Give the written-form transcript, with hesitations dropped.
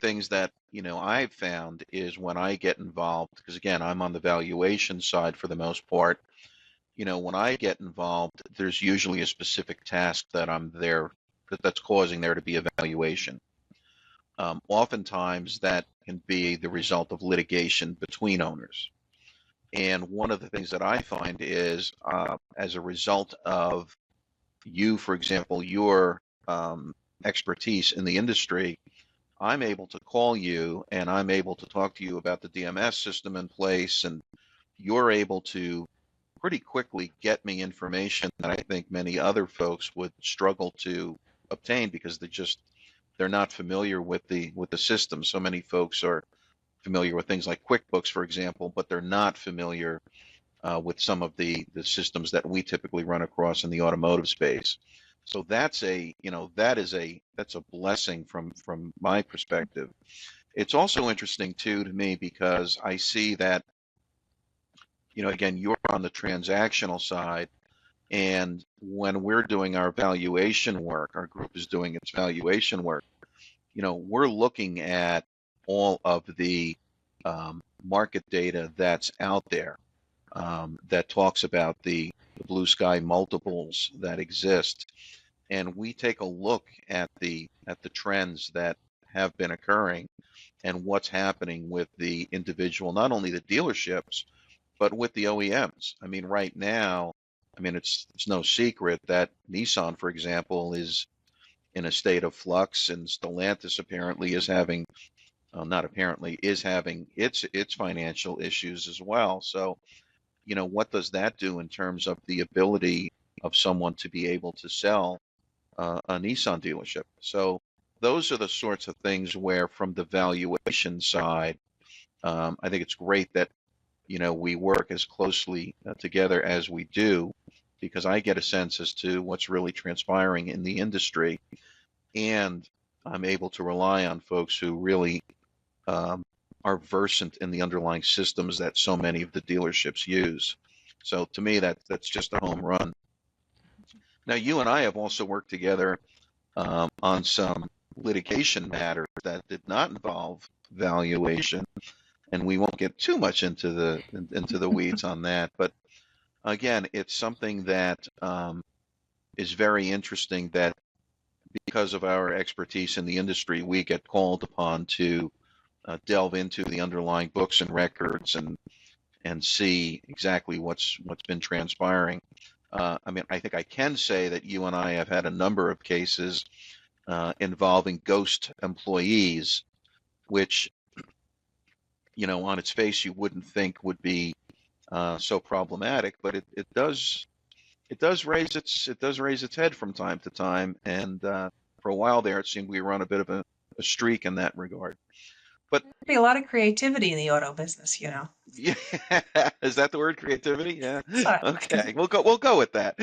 things that, I've found is when I get involved, because again, I'm on the valuation side for the most part, when I get involved, there's usually a specific task that I'm there, that's causing there to be a valuation. Oftentimes that can be the result of litigation between owners. And one of the things that I find is as a result of you, for example, your expertise in the industry, I'm able to call you and I'm able to talk to you about the DMS system in place, and you're able to pretty quickly get me information that I think many other folks would struggle to obtain because they're not familiar with the system. So many folks are familiar with things like QuickBooks, for example, but they're not familiar with some of the systems that we typically run across in the automotive space. So that's that's a blessing from my perspective. It's also interesting too to me because I see that, again, you're on the transactional side, and when we're doing our valuation work, our group is doing its valuation work, we're looking at all of the market data that's out there that talks about the blue sky multiples that exist. And we take a look at the trends that have been occurring and what's happening with the individual, not only the dealerships, but with the OEMs. I mean, right now, it's no secret that Nissan, for example, is in a state of flux, and Stellantis apparently is having, not apparently, is having its financial issues as well. So, what does that do in terms of the ability of someone to be able to sell a Nissan dealership? So those are the sorts of things where, from the valuation side, I think it's great that we work as closely together as we do, because I get a sense as to what's really transpiring in the industry, and I'm able to rely on folks who really are versant in the underlying systems that so many of the dealerships use. So to me, that's just a home run. Now, you and I have also worked together on some litigation matters that did not involve valuation, and we won't get too much into the weeds on that. But again, it's something that is very interesting, that because of our expertise in the industry, we get called upon to delve into the underlying books and records and see exactly what's been transpiring. I think I can say that you and I have had a number of cases involving ghost employees, which, on its face you wouldn't think would be so problematic, but it does raise its head from time to time. And for a while there, it seemed we were on a bit of a streak in that regard. But there'd be a lot of creativity in the auto business, Yeah, is that the word, creativity? Yeah. So, Okay, we'll go with that.